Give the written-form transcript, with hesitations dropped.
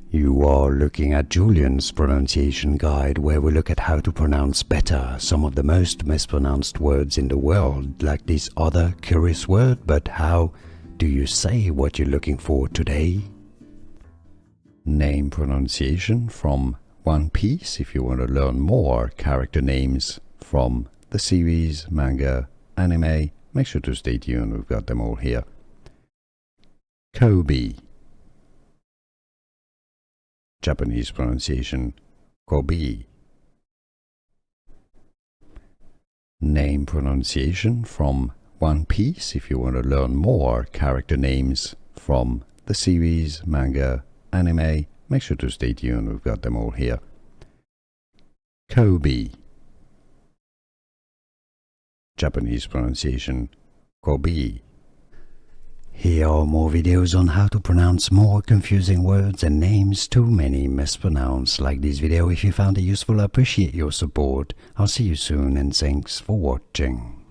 You are looking at Julian's pronunciation guide, where we look at how to pronounce better some of the most mispronounced words in the world, like this other curious word. But how do you say what you're looking for today? Name pronunciation from One Piece if you want to learn more character names from the series, manga, anime. Make sure to stay tuned, we've got them all here. Koby. Japanese pronunciation, Koby. Name pronunciation from One Piece if you want to learn more character names from the series, manga, anime. Make sure to stay tuned, we've got them all here. Koby. Japanese pronunciation, Koby. Here are more videos on how to pronounce more confusing words and names too many mispronounced. Like this video if you found it useful. I appreciate your support. I'll see you soon and thanks for watching.